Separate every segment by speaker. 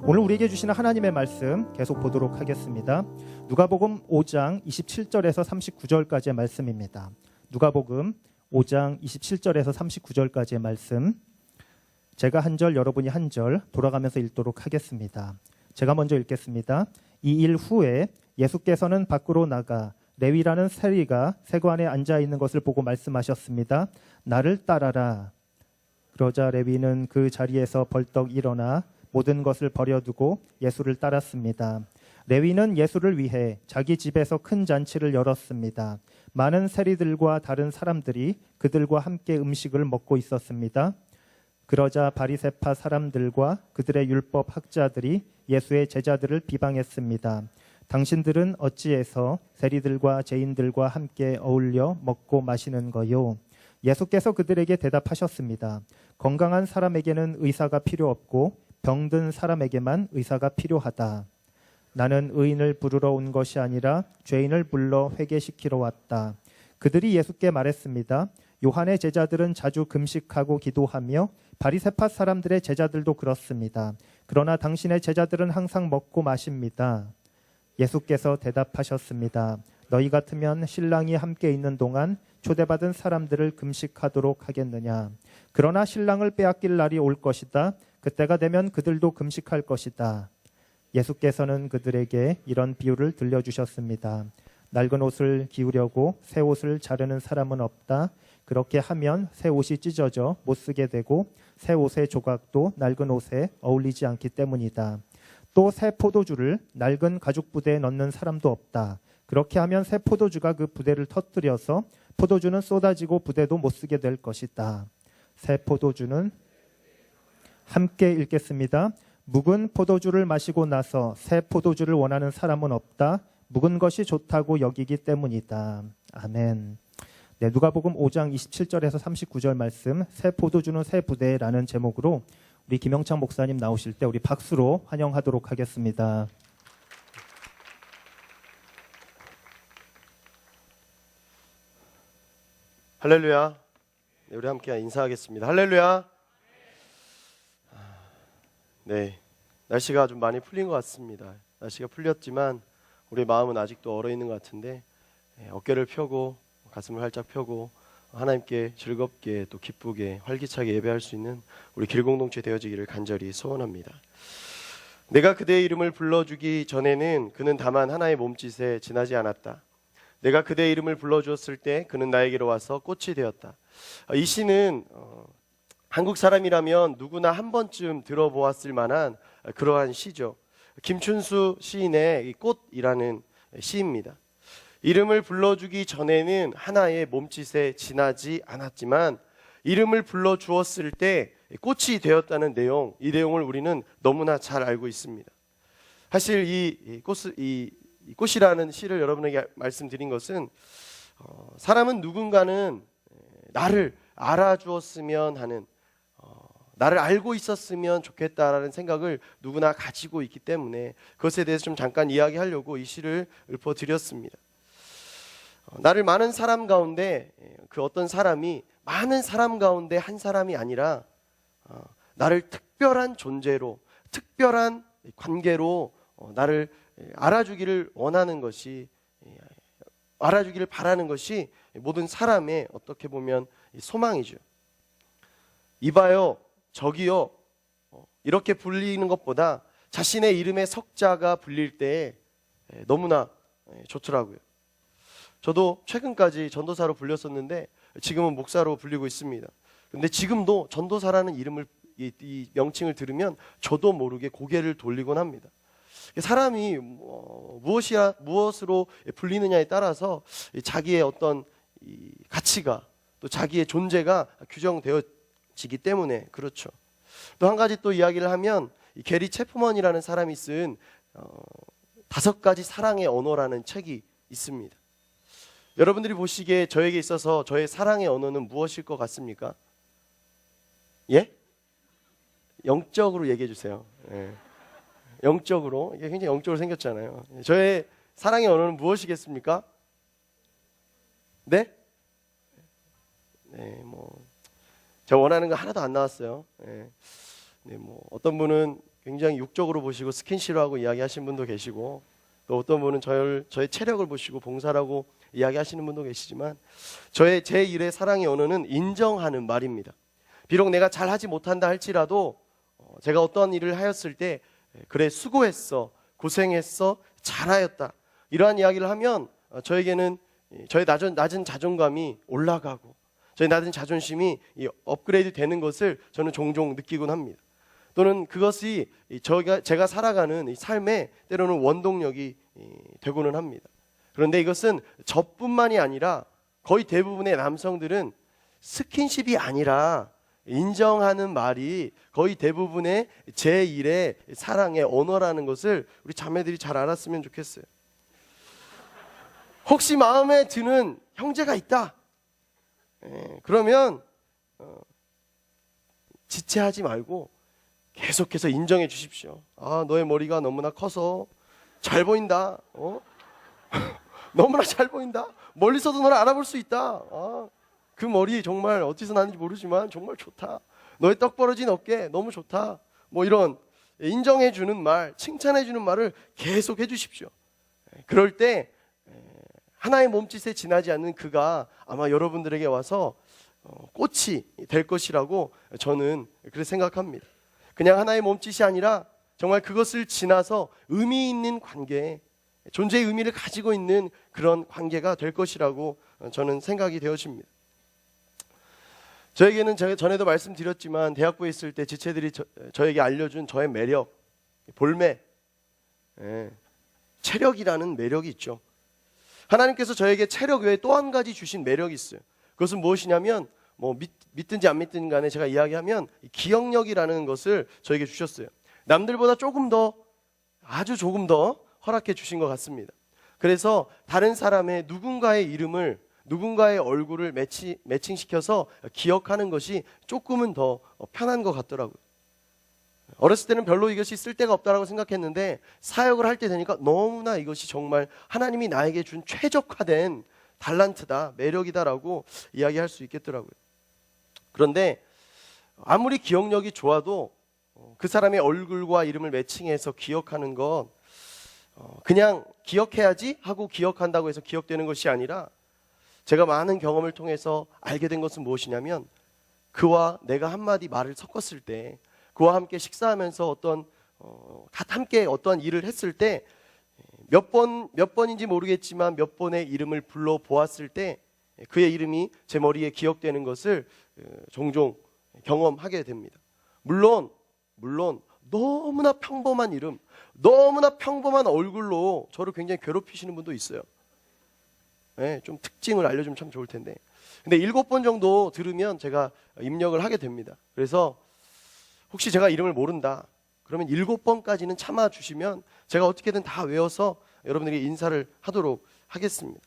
Speaker 1: 오늘 우리에게 주시는 하나님의 말씀 계속 보도록 하겠습니다. 누가복음 5장 27절에서 39절까지의 말씀입니다. 누가복음 5장 27절에서 39절까지의 말씀, 제가 한 절, 여러분이 한 절 돌아가면서 읽도록 하겠습니다. 제가 먼저 읽겠습니다. 이 일 후에 예수께서는 밖으로 나가 레위라는 세리가 세관에 앉아 있는 것을 보고 말씀하셨습니다. 나를 따라라. 그러자 레위는 그 자리에서 벌떡 일어나 모든 것을 버려두고 예수를 따랐습니다. 레위는 예수를 위해 자기 집에서 큰 잔치를 열었습니다. 많은 세리들과 다른 사람들이 그들과 함께 음식을 먹고 있었습니다. 그러자 바리새파 사람들과 그들의 율법 학자들이 예수의 제자들을 비방했습니다. 당신들은 어찌해서 세리들과 죄인들과 함께 어울려 먹고 마시는 거요? 예수께서 그들에게 대답하셨습니다. 건강한 사람에게는 의사가 필요 없고 병든 사람에게만 의사가 필요하다. 나는 의인을 부르러 온 것이 아니라 죄인을 불러 회개시키러 왔다. 그들이 예수께 말했습니다. 요한의 제자들은 자주 금식하고 기도하며 바리새파 사람들의 제자들도 그렇습니다. 그러나 당신의 제자들은 항상 먹고 마십니다. 예수께서 대답하셨습니다. 너희 같으면 신랑이 함께 있는 동안 초대받은 사람들을 금식하도록 하겠느냐. 그러나 신랑을 빼앗길 날이 올 것이다. 그때가 되면 그들도 금식할 것이다. 예수께서는 그들에게 이런 비유를 들려주셨습니다. 낡은 옷을 기우려고 새 옷을 자르는 사람은 없다. 그렇게 하면 새 옷이 찢어져 못 쓰게 되고 새 옷의 조각도 낡은 옷에 어울리지 않기 때문이다. 또 새 포도주를 낡은 가죽 부대에 넣는 사람도 없다. 그렇게 하면 새 포도주가 그 부대를 터뜨려서 포도주는 쏟아지고 부대도 못 쓰게 될 것이다. 새 포도주는 함께 읽겠습니다. 묵은 포도주를 마시고 나서 새 포도주를 원하는 사람은 없다. 묵은 것이 좋다고 여기기 때문이다. 아멘. 네, 누가복음 5장 27절에서 39절 말씀, 새 포도주는 새 부대라는 제목으로 우리 김영창 목사님 나오실 때 우리 박수로 환영하도록 하겠습니다.
Speaker 2: 할렐루야. 네, 우리 함께 인사하겠습니다. 할렐루야. 네, 날씨가 좀 많이 풀린 것 같습니다. 날씨가 풀렸지만 우리 마음은 아직도 얼어 있는 것 같은데, 어깨를 펴고 가슴을 활짝 펴고 하나님께 즐겁게 또 기쁘게 활기차게 예배할 수 있는 우리 길공동체 되어지기를 간절히 소원합니다. 내가 그대의 이름을 불러주기 전에는 그는 다만 하나의 몸짓에 지나지 않았다. 내가 그대의 이름을 불러주었을 때 그는 나에게로 와서 꽃이 되었다. 이 시는 한국 사람이라면 누구나 한 번쯤 들어보았을 만한 그러한 시죠. 김춘수 시인의 꽃이라는 시입니다. 이름을 불러주기 전에는 하나의 몸짓에 지나지 않았지만 이름을 불러주었을 때 꽃이 되었다는 내용, 이 내용을 우리는 너무나 잘 알고 있습니다. 사실 이 꽃이라는 시를 여러분에게 말씀드린 것은 사람은 누군가는 나를 알아주었으면 하는, 나를 알고 있었으면 좋겠다라는 생각을 누구나 가지고 있기 때문에 그것에 대해서 좀 잠깐 이야기하려고 이 시를 읊어드렸습니다. 나를 많은 사람 가운데 그 어떤 사람이 많은 사람 가운데 한 사람이 아니라 나를 특별한 존재로, 특별한 관계로 나를 알아주기를 원하는 것이, 알아주기를 바라는 것이 모든 사람의 어떻게 보면 소망이죠. 이봐요, 저기요, 이렇게 불리는 것보다 자신의 이름의 석자가 불릴 때 너무나 좋더라고요. 저도 최근까지 전도사로 불렸었는데 지금은 목사로 불리고 있습니다. 근데 지금도 전도사라는 이름을, 이 명칭을 들으면 저도 모르게 고개를 돌리곤 합니다. 사람이 무엇으로 불리느냐에 따라서 자기의 어떤 가치가, 또 자기의 존재가 규정되어지기 때문에 그렇죠. 또 한 가지 또 이야기를 하면 게리 체프먼이라는 사람이 쓴 5가지 사랑의 언어라는 책이 있습니다. 여러분들이 보시기에 저에게 있어서 저의 사랑의 언어는 무엇일 것 같습니까? 예? 영적으로 얘기해 주세요. 예. 영적으로, 이게 굉장히 영적으로 생겼잖아요. 저의 사랑의 언어는 무엇이겠습니까? 네? 네, 제가 원하는 거 하나도 안 나왔어요. 네, 어떤 분은 굉장히 육적으로 보시고 스킨십하고 이야기하시는 분도 계시고, 또 어떤 분은 저의 체력을 보시고 봉사라고 이야기하시는 분도 계시지만, 제 일의 사랑의 언어는 인정하는 말입니다. 비록 내가 잘하지 못한다 할지라도 제가 어떤 일을 하였을 때 그래 수고했어, 고생했어, 잘하였다, 이러한 이야기를 하면 저에게는 저의 낮은 자존감이 올라가고 저의 낮은 자존심이 업그레이드 되는 것을 저는 종종 느끼곤 합니다. 또는 그것이 제가 살아가는 이 삶의 때로는 원동력이 되고는 합니다. 그런데 이것은 저뿐만이 아니라 거의 대부분의 남성들은 스킨십이 아니라 인정하는 말이 거의 대부분의 제 일의 사랑의 언어라는 것을 우리 자매들이 잘 알았으면 좋겠어요. 혹시 마음에 드는 형제가 있다, 그러면 지체하지 말고 계속해서 인정해 주십시오. 아, 너의 머리가 너무나 커서 잘 보인다. 너무나 잘 보인다. 멀리서도 너를 알아볼 수 있다. 그 머리 정말 어디서 나는지 모르지만 정말 좋다. 너의 떡 벌어진 어깨 너무 좋다. 뭐 이런 인정해 주는 말, 칭찬해 주는 말을 계속 해 주십시오. 그럴 때 하나의 몸짓에 지나지 않는 그가 아마 여러분들에게 와서 꽃이 될 것이라고 저는 그렇게 생각합니다. 그냥 하나의 몸짓이 아니라 정말 그것을 지나서 의미 있는 관계, 존재의 의미를 가지고 있는 그런 관계가 될 것이라고 저는 생각이 되어집니다. 저에게는 제가 전에도 말씀드렸지만 대학부에 있을 때 지체들이 저에게 알려준 저의 매력, 볼매, 체력이라는 매력이 있죠. 하나님께서 저에게 체력 외에 또 한 가지 주신 매력이 있어요. 그것은 무엇이냐면 믿든지 안 믿든지 간에 제가 이야기하면 기억력이라는 것을 저에게 주셨어요. 남들보다 아주 조금 더 허락해 주신 것 같습니다. 그래서 다른 사람의 누군가의 이름을, 누군가의 얼굴을 매칭시켜서 기억하는 것이 조금은 더 편한 것 같더라고요. 어렸을 때는 별로 이것이 쓸데가 없다라고 생각했는데 사역을 할 때 되니까 너무나 이것이 정말 하나님이 나에게 준 최적화된 달란트다, 매력이다라고 이야기할 수 있겠더라고요. 그런데 아무리 기억력이 좋아도 그 사람의 얼굴과 이름을 매칭해서 기억하는 건 그냥 기억해야지 하고 기억한다고 해서 기억되는 것이 아니라, 제가 많은 경험을 통해서 알게 된 것은 무엇이냐면, 그와 내가 한마디 말을 섞었을 때, 그와 함께 식사하면서 함께 어떤 일을 했을 때 몇 번인지 모르겠지만 몇 번의 이름을 불러 보았을 때 그의 이름이 제 머리에 기억되는 것을 종종 경험하게 됩니다. 물론 너무나 평범한 이름, 너무나 평범한 얼굴로 저를 굉장히 괴롭히시는 분도 있어요. 좀 특징을 알려주면 참 좋을 텐데. 근데 7번 정도 들으면 제가 입력을 하게 됩니다. 그래서 혹시 제가 이름을 모른다, 그러면 7번까지는 참아주시면 제가 어떻게든 다 외워서 여러분에게 인사를 하도록 하겠습니다.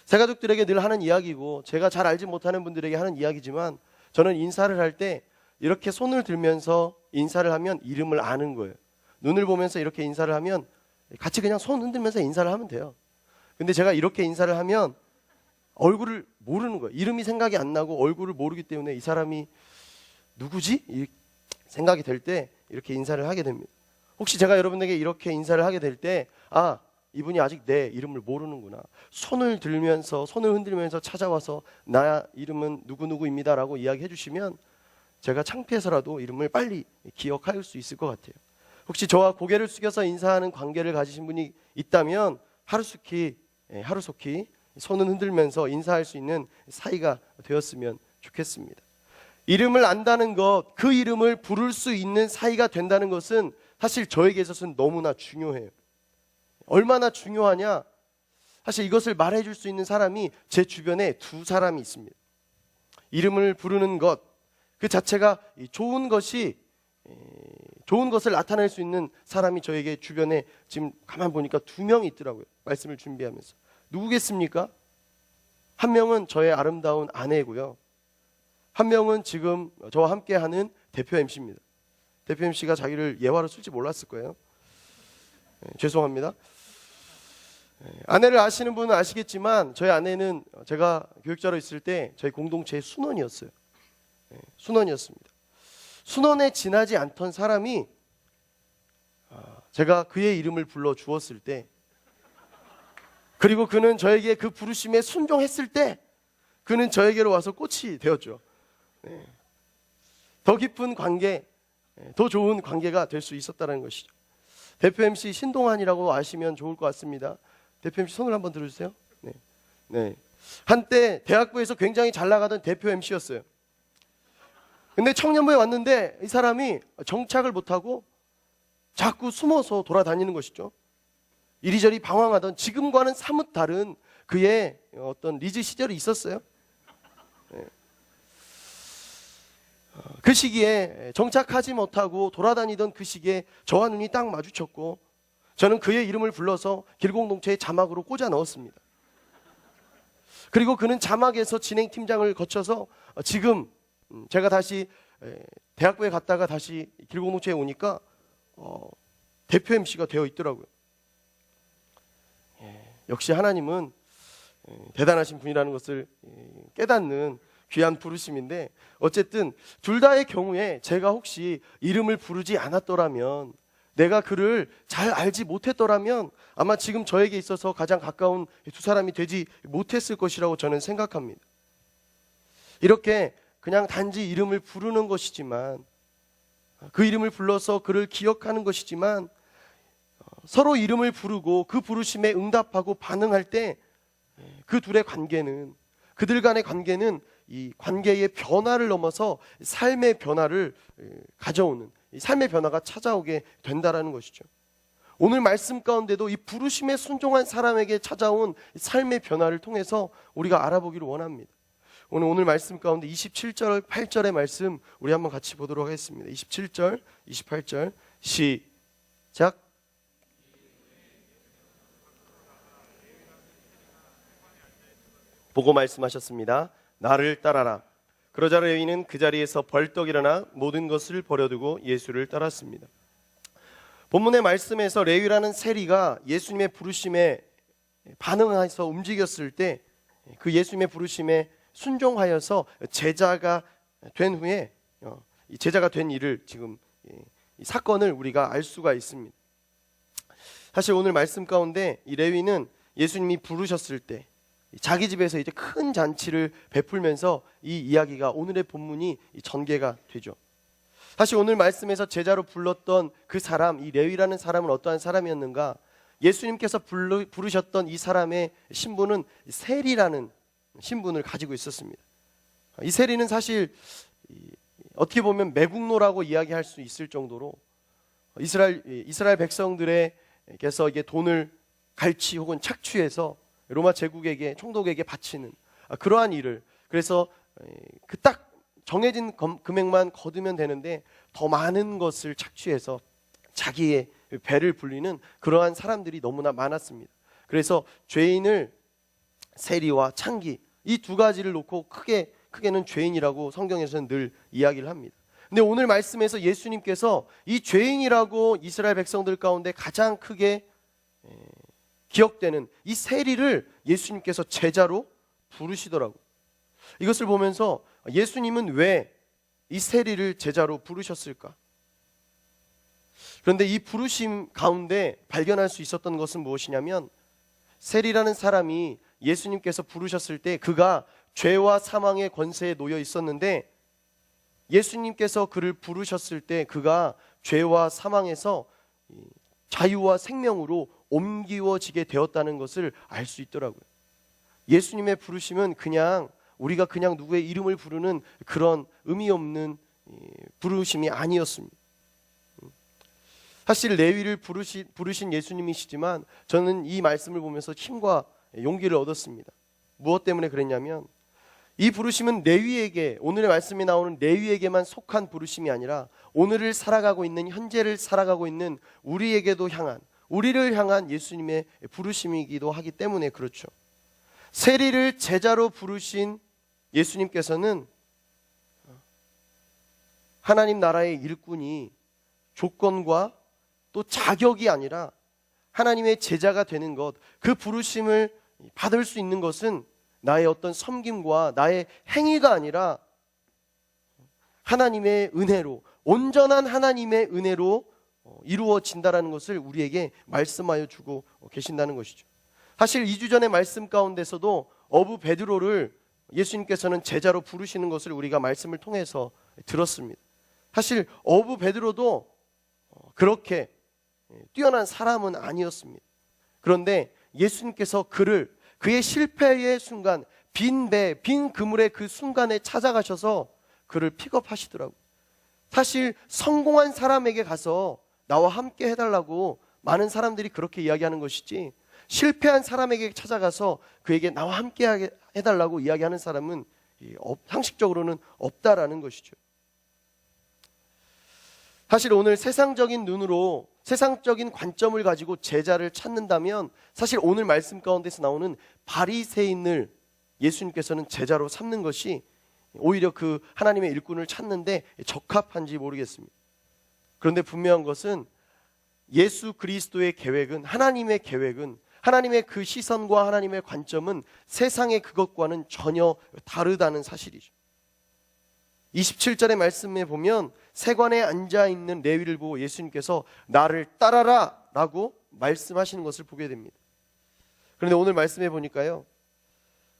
Speaker 2: 새가족들에게 늘 하는 이야기고 제가 잘 알지 못하는 분들에게 하는 이야기지만, 저는 인사를 할 때 이렇게 손을 들면서 인사를 하면 이름을 아는 거예요. 눈을 보면서 이렇게 인사를 하면 같이 그냥 손 흔들면서 인사를 하면 돼요. 근데 제가 이렇게 인사를 하면 얼굴을 모르는 거예요. 이름이 생각이 안 나고 얼굴을 모르기 때문에 이 사람이 누구지? 이 생각이 될 때 이렇게 인사를 하게 됩니다. 혹시 제가 여러분에게 이렇게 인사를 하게 될 때, 이분이 아직 내 이름을 모르는구나, 손을 흔들면서 찾아와서 나 이름은 누구누구입니다라고 이야기해 주시면 제가 창피해서라도 이름을 빨리 기억할 수 있을 것 같아요. 혹시 저와 고개를 숙여서 인사하는 관계를 가지신 분이 있다면 하루속히 손을 흔들면서 인사할 수 있는 사이가 되었으면 좋겠습니다. 이름을 안다는 것, 그 이름을 부를 수 있는 사이가 된다는 것은 사실 저에게 있어서는 너무나 중요해요. 얼마나 중요하냐? 사실 이것을 말해줄 수 있는 사람이 제 주변에 2사람이 있습니다. 이름을 부르는 것 그 자체가 좋은 것을 나타낼 수 있는 사람이 저에게 주변에 지금 가만 보니까 2명이 있더라고요. 말씀을 준비하면서. 누구겠습니까? 한 명은 저의 아름다운 아내고요, 한 명은 지금 저와 함께하는 대표 MC입니다. 대표 MC가 자기를 예화로 쓸지 몰랐을 거예요. 죄송합니다. 아내를 아시는 분은 아시겠지만 저희 아내는 제가 교육자로 있을 때 저희 공동체의 순원이었어요. 순원이었습니다. 순원에 지나지 않던 사람이 제가 그의 이름을 불러 주었을 때, 그리고 그는 저에게 그 부르심에 순종했을 때 그는 저에게로 와서 꽃이 되었죠. 네. 더 깊은 관계, 더 좋은 관계가 될 수 있었다는 것이죠. 대표 MC 신동환이라고 아시면 좋을 것 같습니다. 대표 MC 손을 한번 들어주세요. 네. 네. 한때 대학부에서 굉장히 잘 나가던 대표 MC였어요. 근데 청년부에 왔는데 이 사람이 정착을 못하고 자꾸 숨어서 돌아다니는 것이죠. 이리저리 방황하던 지금과는 사뭇 다른 그의 어떤 리즈 시절이 있었어요. 네. 그 시기에 정착하지 못하고 돌아다니던 그 시기에 저와 눈이 딱 마주쳤고 저는 그의 이름을 불러서 길공동체의 자막으로 꽂아 넣었습니다. 그리고 그는 자막에서 진행팀장을 거쳐서 지금 제가 다시 대학부에 갔다가 다시 길공동체에 오니까 대표 MC가 되어 있더라고요. 역시 하나님은 대단하신 분이라는 것을 깨닫는 귀한 부르심인데, 어쨌든 둘 다의 경우에 제가 혹시 이름을 부르지 않았더라면, 내가 그를 잘 알지 못했더라면 아마 지금 저에게 있어서 가장 가까운 두 사람이 되지 못했을 것이라고 저는 생각합니다. 이렇게 그냥 단지 이름을 부르는 것이지만, 그 이름을 불러서 그를 기억하는 것이지만, 서로 이름을 부르고 그 부르심에 응답하고 반응할 때 그 둘의 관계는, 그들 간의 관계는 이 관계의 변화를 넘어서 삶의 변화를 가져오는, 이 삶의 변화가 찾아오게 된다라는 것이죠. 오늘 말씀 가운데도 이 부르심에 순종한 사람에게 찾아온 삶의 변화를 통해서 우리가 알아보기를 원합니다. 오늘 말씀 가운데 27절, 8절의 말씀 우리 한번 같이 보도록 하겠습니다. 27절, 28절 시작. 보고 말씀하셨습니다. 나를 따라라. 그러자 레위는 그 자리에서 벌떡 일어나 모든 것을 버려두고 예수를 따랐습니다. 본문의 말씀에서 레위라는 세리가 예수님의 부르심에 반응해서 움직였을 때 그 예수님의 부르심에 순종하여서 제자가 된 후에 이 제자가 된 일을 지금 이 사건을 우리가 알 수가 있습니다. 사실 오늘 말씀 가운데 이 레위는 예수님이 부르셨을 때 자기 집에서 이제 큰 잔치를 베풀면서 이 이야기가, 오늘의 본문이 전개가 되죠. 사실 오늘 말씀에서 제자로 불렀던 그 사람, 이 레위라는 사람은 어떠한 사람이었는가? 예수님께서 부르셨던 이 사람의 신분은 세리라는 신분을 가지고 있었습니다. 이 세리는 사실 어떻게 보면 매국노라고 이야기할 수 있을 정도로 이스라엘 백성들에게서 이게 돈을 갈취 혹은 착취해서 로마 제국에게, 총독에게 바치는 그러한 일을, 그래서 그 딱 정해진 금액만 거두면 되는데 더 많은 것을 착취해서 자기의 배를 불리는 그러한 사람들이 너무나 많았습니다. 그래서 죄인을 세리와 창기, 이 두 가지를 놓고 크게는 죄인이라고 성경에서는 늘 이야기를 합니다. 근데 오늘 말씀에서 예수님께서 이 죄인이라고 이스라엘 백성들 가운데 가장 크게 기억되는 이 세리를 예수님께서 제자로 부르시더라고요. 이것을 보면서 예수님은 왜 이 세리를 제자로 부르셨을까? 그런데 이 부르심 가운데 발견할 수 있었던 것은 무엇이냐면, 세리라는 사람이 예수님께서 부르셨을 때 그가 죄와 사망의 권세에 놓여 있었는데, 예수님께서 그를 부르셨을 때 그가 죄와 사망에서 자유와 생명으로 옮기워지게 되었다는 것을 알 수 있더라고요. 예수님의 부르심은 그냥 우리가 그냥 누구의 이름을 부르는 그런 의미 없는 부르심이 아니었습니다. 사실 레위를 부르신 예수님이시지만 저는 이 말씀을 보면서 힘과 용기를 얻었습니다. 무엇 때문에 그랬냐면, 이 부르심은 레위에게, 오늘의 말씀에 나오는 레위에게만 속한 부르심이 아니라 오늘을 살아가고 있는, 현재를 살아가고 있는 우리를 향한 예수님의 부르심이기도 하기 때문에 그렇죠. 세리를 제자로 부르신 예수님께서는 하나님 나라의 일꾼이 조건과 또 자격이 아니라 하나님의 제자가 되는 것, 그 부르심을 받을 수 있는 것은 나의 어떤 섬김과 나의 행위가 아니라 하나님의 은혜로, 온전한 하나님의 은혜로 이루어진다라는 것을 우리에게 말씀하여 주고 계신다는 것이죠. 사실 2주 전의 말씀 가운데서도 어부 베드로를 예수님께서는 제자로 부르시는 것을 우리가 말씀을 통해서 들었습니다. 사실 어부 베드로도 그렇게 뛰어난 사람은 아니었습니다. 그런데 예수님께서 그의 실패의 순간, 빈 배, 빈 그물의 그 순간에 찾아가셔서 그를 픽업하시더라고요. 사실 성공한 사람에게 가서 나와 함께 해달라고 많은 사람들이 그렇게 이야기하는 것이지, 실패한 사람에게 찾아가서 그에게 나와 함께 해달라고 이야기하는 사람은 상식적으로는 없다라는 것이죠. 사실 오늘 세상적인 눈으로, 세상적인 관점을 가지고 제자를 찾는다면 사실 오늘 말씀 가운데서 나오는 바리새인을 예수님께서는 제자로 삼는 것이 오히려 그 하나님의 일꾼을 찾는데 적합한지 모르겠습니다. 그런데 분명한 것은 예수 그리스도의 계획은, 하나님의 계획은, 하나님의 그 시선과 하나님의 관점은 세상의 그것과는 전혀 다르다는 사실이죠. 27절의 말씀에 보면 세관에 앉아있는 레위를 보고 예수님께서 나를 따라라 라고 말씀하시는 것을 보게 됩니다. 그런데 오늘 말씀해 보니까요,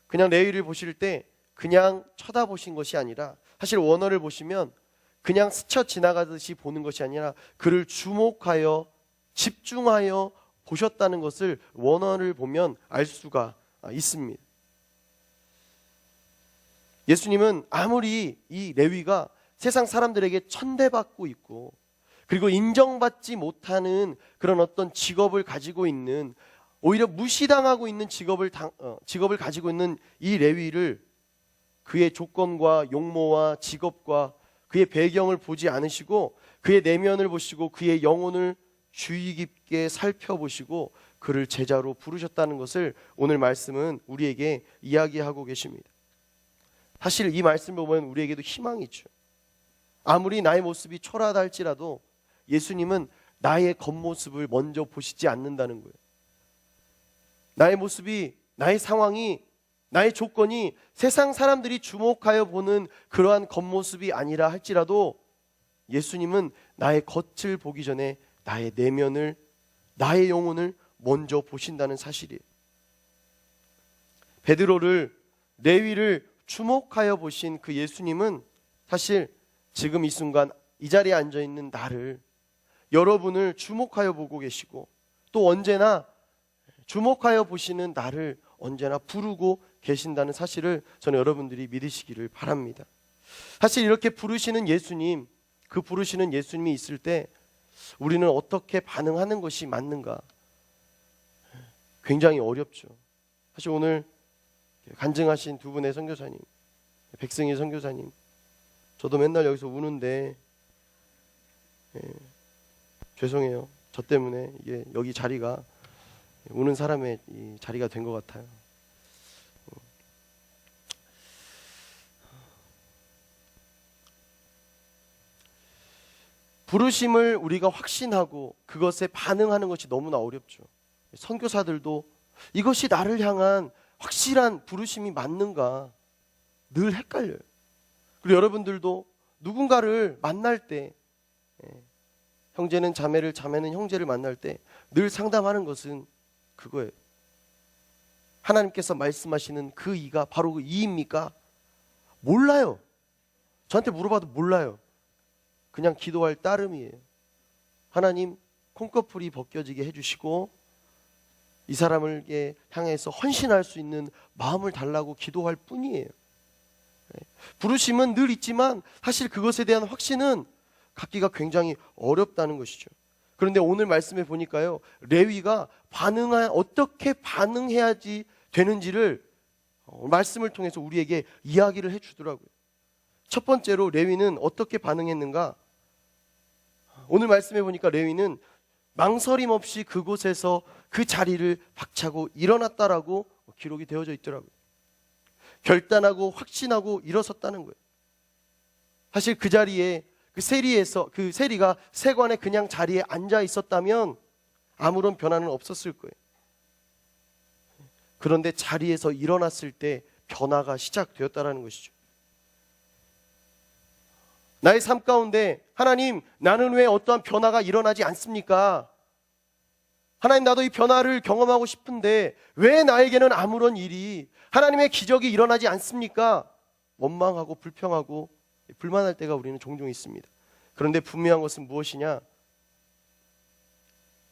Speaker 2: 그냥 레위를 보실 때 그냥 쳐다보신 것이 아니라, 사실 원어를 보시면 그냥 스쳐 지나가듯이 보는 것이 아니라 그를 주목하여 집중하여 보셨다는 것을 원어를 보면 알 수가 있습니다. 예수님은 아무리 이 레위가 세상 사람들에게 천대받고 있고 그리고 인정받지 못하는 그런 어떤 직업을 가지고 있는, 오히려 무시당하고 있는 직업을 가지고 있는 이 레위를 그의 조건과 용모와 직업과 그의 배경을 보지 않으시고 그의 내면을 보시고 그의 영혼을 주의 깊게 살펴보시고 그를 제자로 부르셨다는 것을 오늘 말씀은 우리에게 이야기하고 계십니다. 사실 이 말씀을 보면 우리에게도 희망이 있죠. 아무리 나의 모습이 초라하다 할지라도 예수님은 나의 겉모습을 먼저 보시지 않는다는 거예요. 나의 모습이, 나의 상황이, 나의 조건이 세상 사람들이 주목하여 보는 그러한 겉모습이 아니라 할지라도 예수님은 나의 겉을 보기 전에 나의 내면을, 나의 영혼을 먼저 보신다는 사실이에요. 베드로를, 레위를 주목하여 보신 그 예수님은 사실 지금 이 순간 이 자리에 앉아있는 나를, 여러분을 주목하여 보고 계시고 또 언제나 주목하여 보시는 나를 언제나 부르고 계신다는 사실을 저는 여러분들이 믿으시기를 바랍니다. 사실 이렇게 부르시는 예수님, 그 부르시는 예수님이 있을 때 우리는 어떻게 반응하는 것이 맞는가? 굉장히 어렵죠. 사실 오늘 간증하신 두 분의 선교사님, 백승희 선교사님, 저도 맨날 여기서 우는데 죄송해요. 저 때문에 이게 여기 자리가 우는 사람의 이 자리가 된 것 같아요. 부르심을 우리가 확신하고 그것에 반응하는 것이 너무나 어렵죠. 선교사들도 이것이 나를 향한 확실한 부르심이 맞는가 늘 헷갈려요. 그리고 여러분들도 누군가를 만날 때, 형제는 자매를, 자매는 형제를 만날 때 늘 상담하는 것은 그거예요. 하나님께서 말씀하시는 그 이가 바로 그 이입니까? 몰라요. 저한테 물어봐도 몰라요. 그냥 기도할 따름이에요. 하나님 콩꺼풀이 벗겨지게 해주시고 이 사람을 향해서 헌신할 수 있는 마음을 달라고 기도할 뿐이에요. 부르심은 늘 있지만 사실 그것에 대한 확신은 갖기가 굉장히 어렵다는 것이죠. 그런데 오늘 말씀에 보니까요, 레위가 어떻게 반응해야지 되는지를 말씀을 통해서 우리에게 이야기를 해주더라고요. 첫 번째로 레위는 어떻게 반응했는가? 오늘 말씀해 보니까 레위는 망설임 없이 그곳에서 그 자리를 박차고 일어났다라고 기록이 되어져 있더라고요. 결단하고 확신하고 일어섰다는 거예요. 사실 그 자리에 그 세리가 세관에 그냥 자리에 앉아 있었다면 아무런 변화는 없었을 거예요. 그런데 자리에서 일어났을 때 변화가 시작되었다라는 것이죠. 나의 삶 가운데 하나님, 나는 왜 어떠한 변화가 일어나지 않습니까? 하나님, 나도 이 변화를 경험하고 싶은데 왜 나에게는 아무런 일이, 하나님의 기적이 일어나지 않습니까? 원망하고 불평하고 불만할 때가 우리는 종종 있습니다. 그런데 분명한 것은 무엇이냐?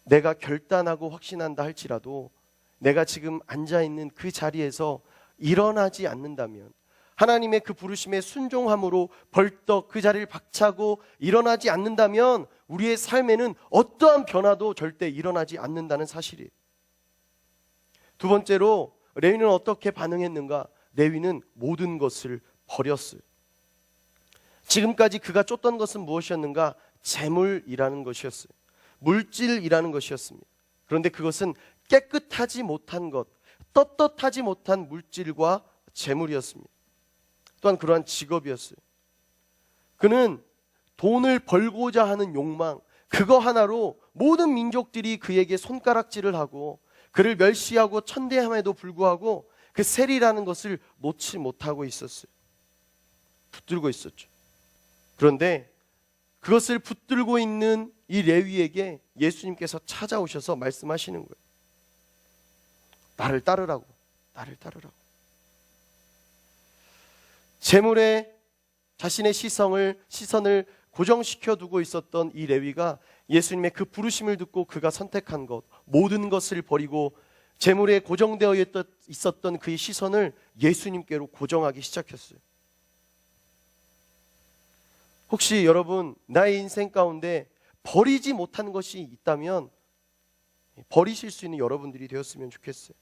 Speaker 2: 내가 결단하고 확신한다 할지라도 내가 지금 앉아있는 그 자리에서 일어나지 않는다면, 하나님의 그 부르심에 순종함으로 벌떡 그 자리를 박차고 일어나지 않는다면 우리의 삶에는 어떠한 변화도 절대 일어나지 않는다는 사실이에요. 두 번째로 레위는 어떻게 반응했는가? 레위는 모든 것을 버렸어요. 지금까지 그가 쫓던 것은 무엇이었는가? 재물이라는 것이었어요. 물질이라는 것이었습니다. 그런데 그것은 깨끗하지 못한 것, 떳떳하지 못한 물질과 재물이었습니다. 또한 그러한 직업이었어요. 그는 돈을 벌고자 하는 욕망, 그거 하나로 모든 민족들이 그에게 손가락질을 하고 그를 멸시하고 천대함에도 불구하고 그 세리라는 것을 놓지 못하고 있었어요. 붙들고 있었죠. 그런데 그것을 붙들고 있는 이 레위에게 예수님께서 찾아오셔서 말씀하시는 거예요. 나를 따르라고, 나를 따르라고. 재물에 자신의 시선을 고정시켜 두고 있었던 이 레위가 예수님의 그 부르심을 듣고 그가 선택한 것, 모든 것을 버리고 재물에 고정되어 있었던 그의 시선을 예수님께로 고정하기 시작했어요. 혹시 여러분, 나의 인생 가운데 버리지 못한 것이 있다면 버리실 수 있는 여러분들이 되었으면 좋겠어요.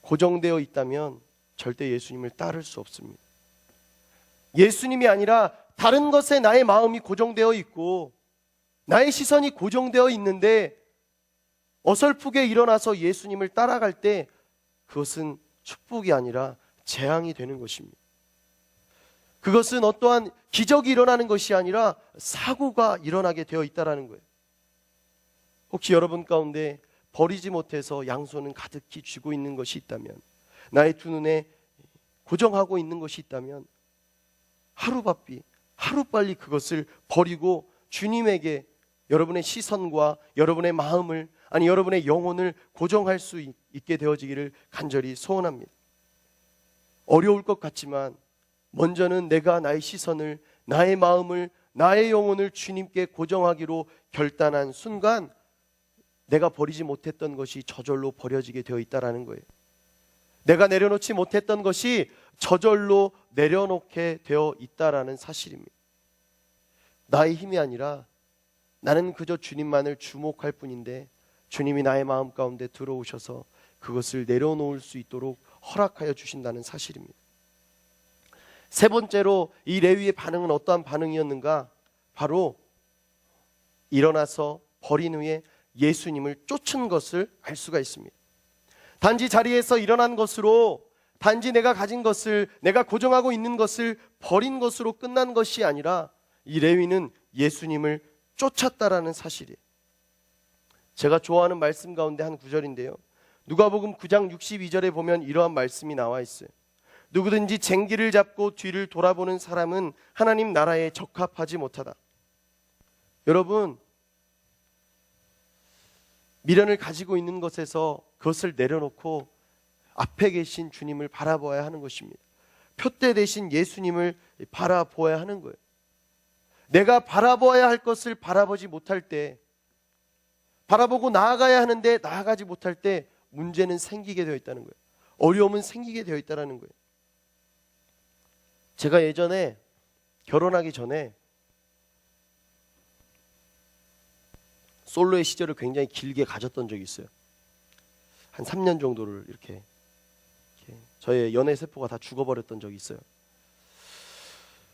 Speaker 2: 고정되어 있다면 절대 예수님을 따를 수 없습니다. 예수님이 아니라 다른 것에 나의 마음이 고정되어 있고 나의 시선이 고정되어 있는데 어설프게 일어나서 예수님을 따라갈 때 그것은 축복이 아니라 재앙이 되는 것입니다. 그것은 어떠한 기적이 일어나는 것이 아니라 사고가 일어나게 되어 있다는 거예요. 혹시 여러분 가운데 버리지 못해서 양손은 가득히 쥐고 있는 것이 있다면, 나의 두 눈에 고정하고 있는 것이 있다면 하루빨리 그것을 버리고 주님에게 여러분의 시선과 여러분의 마음을, 아니 여러분의 영혼을 고정할 수 있게 되어지기를 간절히 소원합니다. 어려울 것 같지만 먼저는 내가 나의 시선을, 나의 마음을, 나의 영혼을 주님께 고정하기로 결단한 순간 내가 버리지 못했던 것이 저절로 버려지게 되어 있다는 거예요. 내가 내려놓지 못했던 것이 저절로 내려놓게 되어 있다는 사실입니다. 나의 힘이 아니라 나는 그저 주님만을 주목할 뿐인데 주님이 나의 마음 가운데 들어오셔서 그것을 내려놓을 수 있도록 허락하여 주신다는 사실입니다. 세 번째로 이 레위의 반응은 어떠한 반응이었는가? 바로 일어나서 버린 후에 예수님을 쫓은 것을 알 수가 있습니다. 단지 자리에서 일어난 것으로, 단지 내가 가진 것을, 내가 고정하고 있는 것을 버린 것으로 끝난 것이 아니라 이 레위는 예수님을 쫓았다라는 사실이에요. 제가 좋아하는 말씀 가운데 한 구절인데요, 누가복음 9장 62절에 보면 이러한 말씀이 나와 있어요. 누구든지 쟁기를 잡고 뒤를 돌아보는 사람은 하나님 나라에 적합하지 못하다. 여러분, 미련을 가지고 있는 것에서 그것을 내려놓고 앞에 계신 주님을 바라보아야 하는 것입니다. 표대 대신 예수님을 바라보아야 하는 거예요. 내가 바라보아야 할 것을 바라보지 못할 때, 바라보고 나아가야 하는데 나아가지 못할 때 문제는 생기게 되어 있다는 거예요. 어려움은 생기게 되어 있다는 거예요. 제가 예전에 결혼하기 전에 솔로의 시절을 굉장히 길게 가졌던 적이 있어요. 한 3년 정도를 이렇게 저의 연애 세포가 다 죽어버렸던 적이 있어요.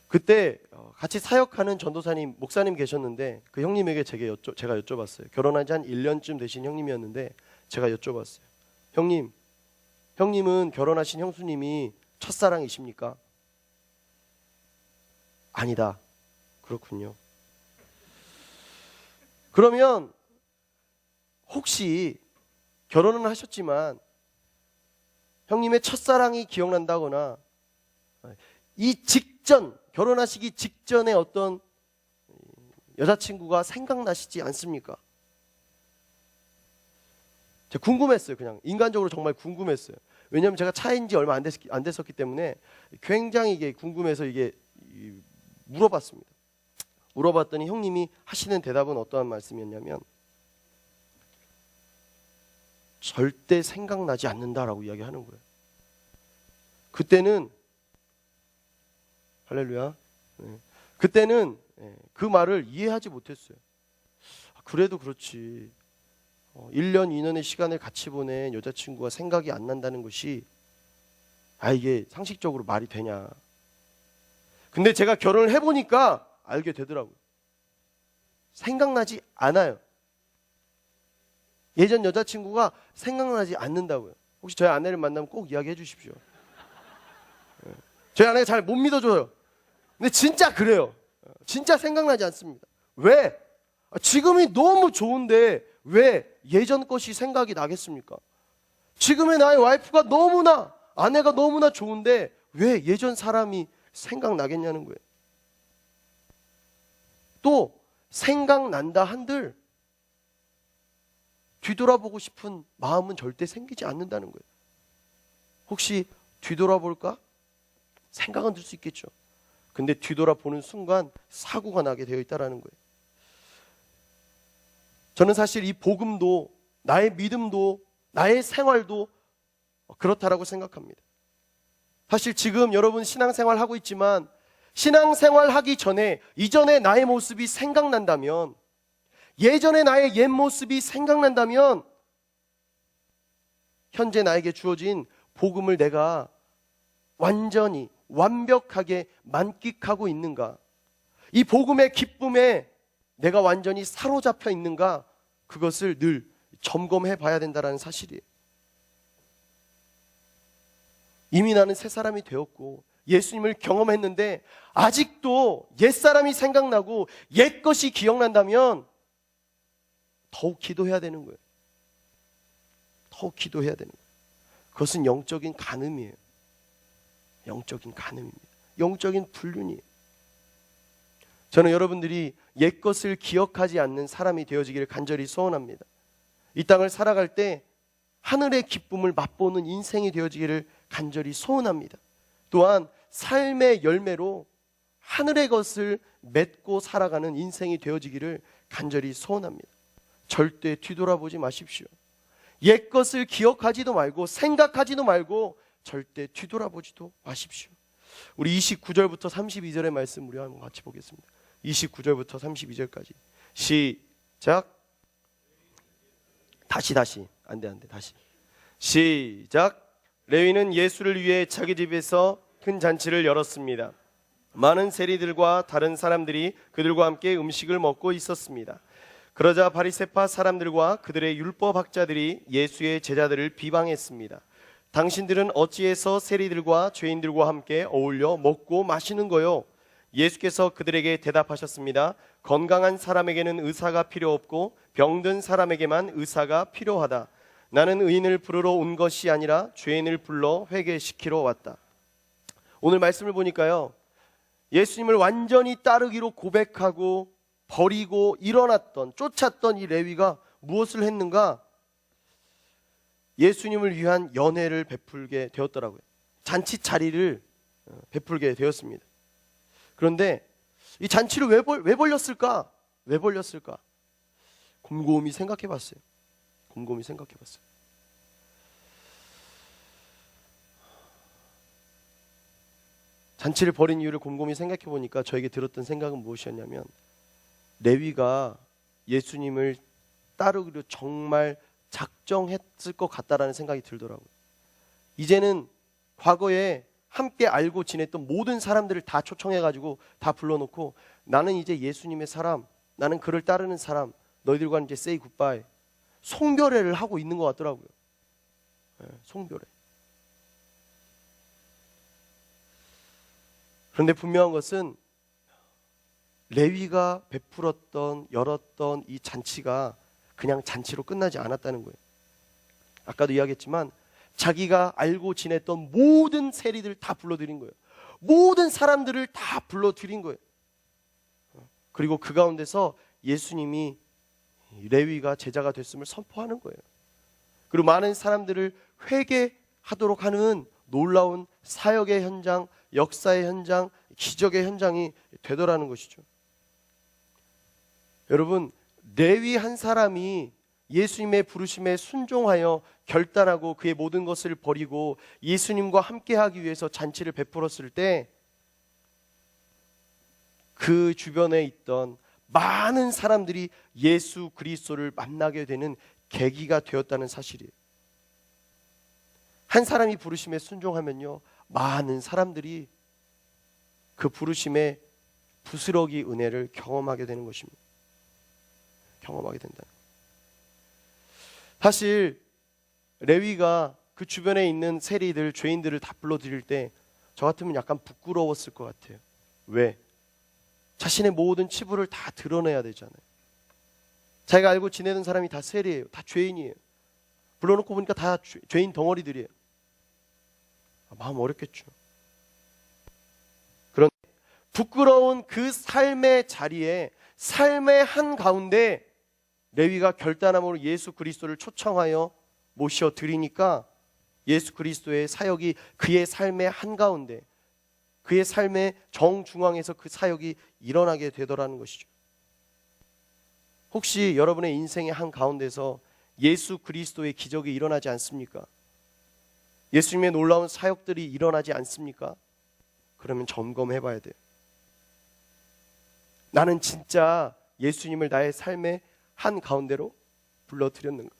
Speaker 2: 그때 같이 사역하는 전도사님, 목사님 계셨는데 그 형님에게 제가 여쭤봤어요. 결혼한 지 한 1년쯤 되신 형님이었는데 제가 여쭤봤어요. 형님은 결혼하신 형수님이 첫사랑이십니까? 아니다. 그렇군요. 그러면 혹시 결혼은 하셨지만 형님의 첫사랑이 기억난다거나 이 직전, 결혼하시기 직전에 어떤 여자친구가 생각나시지 않습니까? 제가 궁금했어요. 그냥 인간적으로 정말 궁금했어요. 왜냐하면 제가 차인 지 얼마 안 됐었기 때문에 굉장히 이게 궁금해서 이게 물어봤습니다. 물어봤더니 형님이 하시는 대답은 어떠한 말씀이었냐면 절대 생각나지 않는다라고 이야기하는 거예요. 그때는 할렐루야. 그때는 그 말을 이해하지 못했어요. 그래도 그렇지. 1년, 2년의 시간을 같이 보낸 여자친구가 생각이 안 난다는 것이 이게 상식적으로 말이 되냐. 근데 제가 결혼을 해보니까 알게 되더라고요. 생각나지 않아요. 예전 여자친구가 생각나지 않는다고요. 혹시 저희 아내를 만나면 꼭 이야기해 주십시오. 저희 아내가 잘 못 믿어줘요. 근데 진짜 그래요. 진짜 생각나지 않습니다. 왜? 지금이 너무 좋은데 왜 예전 것이 생각이 나겠습니까? 지금의 나의 와이프가 너무나, 아내가 너무나 좋은데 왜 예전 사람이 생각나겠냐는 거예요. 또 생각난다 한들 뒤돌아보고 싶은 마음은 절대 생기지 않는다는 거예요. 혹시 뒤돌아볼까? 생각은 들 수 있겠죠. 근데 뒤돌아보는 순간 사고가 나게 되어 있다는 거예요. 저는 사실 이 복음도 나의 믿음도 나의 생활도 그렇다라고 생각합니다. 사실 지금 여러분 신앙생활 하고 있지만 신앙생활 하기 전에 이전의 나의 모습이 생각난다면, 예전의 나의 옛 모습이 생각난다면 현재 나에게 주어진 복음을 내가 완전히 완벽하게 만끽하고 있는가? 이 복음의 기쁨에 내가 완전히 사로잡혀 있는가? 그것을 늘 점검해 봐야 된다는 사실이에요. 이미 나는 새 사람이 되었고 예수님을 경험했는데 아직도 옛사람이 생각나고 옛것이 기억난다면 더욱 기도해야 되는 거예요. 더욱 기도해야 되는 거예요. 그것은 영적인 간음이에요. 영적인 간음입니다. 영적인 불륜이에요. 저는 여러분들이 옛것을 기억하지 않는 사람이 되어지기를 간절히 소원합니다. 이 땅을 살아갈 때 하늘의 기쁨을 맛보는 인생이 되어지기를 간절히 소원합니다. 또한 삶의 열매로 하늘의 것을 맺고 살아가는 인생이 되어지기를 간절히 소원합니다. 절대 뒤돌아보지 마십시오. 옛것을 기억하지도 말고 생각하지도 말고 절대 뒤돌아보지도 마십시오. 우리 29절부터 32절의 말씀 우리 한번 같이 보겠습니다. 29절부터 32절까지 시작. 다시 안돼 다시 시작. 레위는 예수를 위해 자기 집에서 큰 잔치를 열었습니다. 많은 세리들과 다른 사람들이 그들과 함께 음식을 먹고 있었습니다. 그러자 바리새파 사람들과 그들의 율법학자들이 예수의 제자들을 비방했습니다. 당신들은 어찌해서 세리들과 죄인들과 함께 어울려 먹고 마시는 거요? 예수께서 그들에게 대답하셨습니다. 건강한 사람에게는 의사가 필요 없고 병든 사람에게만 의사가 필요하다. 나는 의인을 부르러 온 것이 아니라 죄인을 불러 회개시키러 왔다. 오늘 말씀을 보니까요, 예수님을 완전히 따르기로 고백하고 버리고 일어났던, 쫓았던 이 레위가 무엇을 했는가? 예수님을 위한 연회를 베풀게 되었더라고요. 잔치 자리를 베풀게 되었습니다. 그런데 이 잔치를 왜 벌렸을까? 왜 벌렸을까? 곰곰이 생각해 봤어요. 잔치를 벌인 이유를 곰곰이 생각해 보니까 저에게 들었던 생각은 무엇이었냐면, 레위가 예수님을 따르기로 정말 작정했을 것 같다라는 생각이 들더라고요. 이제는 과거에 함께 알고 지냈던 모든 사람들을 다 초청해가지고 다 불러놓고, 나는 이제 예수님의 사람, 나는 그를 따르는 사람, 너희들과는 이제 say goodbye, 송별회를 하고 있는 것 같더라고요. 송별회. 그런데 분명한 것은 레위가 베풀었던, 열었던 이 잔치가 그냥 잔치로 끝나지 않았다는 거예요. 아까도 이야기했지만 자기가 알고 지냈던 모든 세리들 다 불러들인 거예요. 모든 사람들을 다 불러들인 거예요. 그리고 그 가운데서 예수님이 레위가 제자가 됐음을 선포하는 거예요. 그리고 많은 사람들을 회개하도록 하는 놀라운 사역의 현장, 역사의 현장, 기적의 현장이 되더라는 것이죠. 여러분, 레위 한 사람이 예수님의 부르심에 순종하여 결단하고 그의 모든 것을 버리고 예수님과 함께하기 위해서 잔치를 베풀었을 때 그 주변에 있던 많은 사람들이 예수 그리스도를 만나게 되는 계기가 되었다는 사실이에요. 한 사람이 부르심에 순종하면요, 많은 사람들이 그 부르심의 부스러기 은혜를 경험하게 되는 것입니다. 경험하게 된다. 사실 레위가 그 주변에 있는 세리들, 죄인들을 다 불러들일 때 저 같으면 약간 부끄러웠을 것 같아요. 왜? 자신의 모든 치부를 다 드러내야 되잖아요. 자기가 알고 지내는 사람이 다 세리예요. 다 죄인이에요. 불러놓고 보니까 다 죄인 덩어리들이에요. 마음 어렵겠죠. 그런데 부끄러운 그 삶의 자리에, 삶의 한가운데 레위가 결단함으로 예수 그리스도를 초청하여 모셔 드리니까 예수 그리스도의 사역이 그의 삶의 한가운데, 그의 삶의 정중앙에서 그 사역이 일어나게 되더라는 것이죠. 혹시 여러분의 인생의 한가운데서 예수 그리스도의 기적이 일어나지 않습니까? 예수님의 놀라운 사역들이 일어나지 않습니까? 그러면 점검해 봐야 돼요. 나는 진짜 예수님을 나의 삶의 한가운데로 불러들였는가?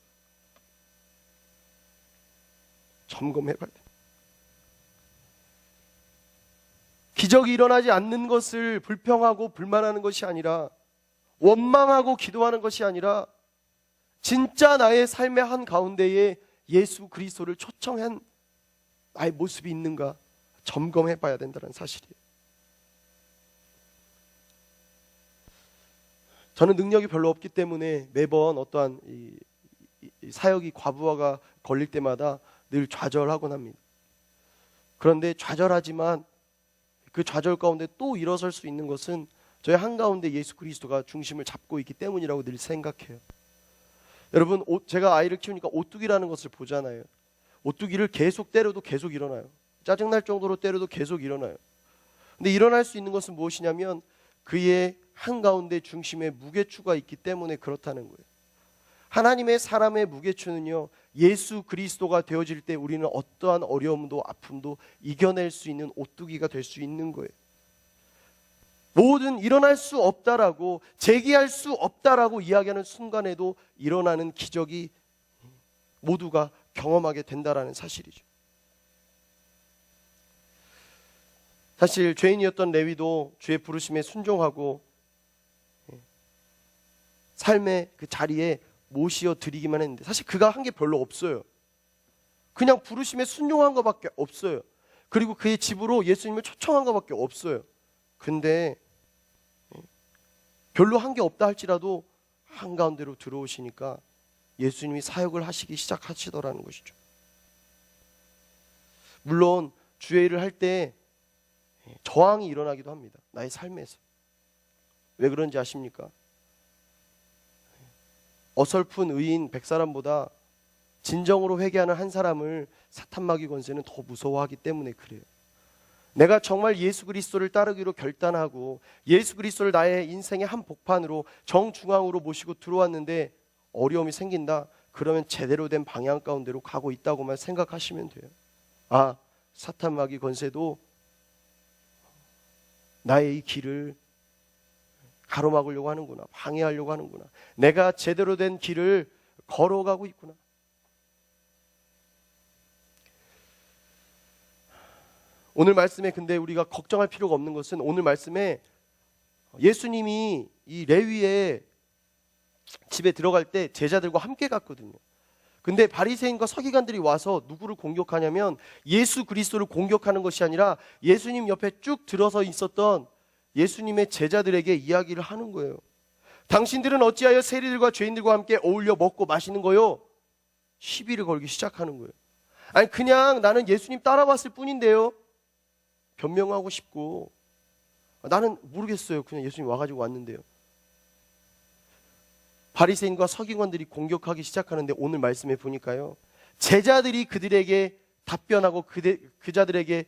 Speaker 2: 점검해 봐야 돼요. 기적이 일어나지 않는 것을 불평하고 불만하는 것이 아니라, 원망하고 기도하는 것이 아니라, 진짜 나의 삶의 한가운데에 예수 그리스도를 초청한 나의 모습이 있는가 점검해 봐야 된다는 사실이에요. 저는 능력이 별로 없기 때문에 매번 어떠한 이 사역이 과부하가 걸릴 때마다 늘 좌절하곤 합니다. 그런데 좌절하지만 그 좌절 가운데 또 일어설 수 있는 것은 저희 한가운데 예수 그리스도가 중심을 잡고 있기 때문이라고 늘 생각해요. 여러분, 제가 아이를 키우니까 오뚜기라는 것을 보잖아요. 오뚜기를 계속 때려도 계속 일어나요. 짜증날 정도로 때려도 계속 일어나요. 근데 일어날 수 있는 것은 무엇이냐면 그의 한가운데 중심에 무게추가 있기 때문에 그렇다는 거예요. 하나님의 사람의 무게추는요, 예수 그리스도가 되어질 때 우리는 어떠한 어려움도 아픔도 이겨낼 수 있는 오뚜기가 될 수 있는 거예요. 모든 일어날 수 없다라고, 제기할 수 없다라고 이야기하는 순간에도 일어나는 기적이 모두가 경험하게 된다라는 사실이죠. 사실 죄인이었던 레위도 주의 부르심에 순종하고 삶의 그 자리에 모시어 드리기만 했는데, 사실 그가 한 게 별로 없어요. 그냥 부르심에 순종한 것밖에 없어요. 그리고 그의 집으로 예수님을 초청한 것밖에 없어요. 근데 별로 한 게 없다 할지라도 한가운데로 들어오시니까 예수님이 사역을 하시기 시작하시더라는 것이죠. 물론 주의 일을 할 때 저항이 일어나기도 합니다. 나의 삶에서. 왜 그런지 아십니까? 어설픈 의인 100사람보다 진정으로 회개하는 한 사람을 사탄마귀 권세는 더 무서워하기 때문에 그래요. 내가 정말 예수 그리스도를 따르기로 결단하고 예수 그리스도를 나의 인생의 한 복판으로 정중앙으로 모시고 들어왔는데 어려움이 생긴다. 그러면 제대로 된 방향 가운데로 가고 있다고만 생각하시면 돼요. 아, 사탄마귀 권세도 나의 이 길을 가로막으려고 하는구나, 방해하려고 하는구나, 내가 제대로 된 길을 걸어가고 있구나. 오늘 말씀에 근데 우리가 걱정할 필요가 없는 것은, 오늘 말씀에 예수님이 이 레위의 집에 들어갈 때 제자들과 함께 갔거든요. 근데 바리새인과 서기관들이 와서 누구를 공격하냐면 예수 그리스도를 공격하는 것이 아니라 예수님 옆에 쭉 들어서 있었던 예수님의 제자들에게 이야기를 하는 거예요. 당신들은 어찌하여 세리들과 죄인들과 함께 어울려 먹고 마시는 거요? 시비를 걸기 시작하는 거예요. 아니, 그냥 나는 예수님 따라왔을 뿐인데요, 변명하고 싶고 나는 모르겠어요. 그냥 예수님 와가지고 왔는데요. 바리새인과 서기관들이 공격하기 시작하는데 오늘 말씀에 보니까요. 제자들이 그들에게 답변하고 그자들에게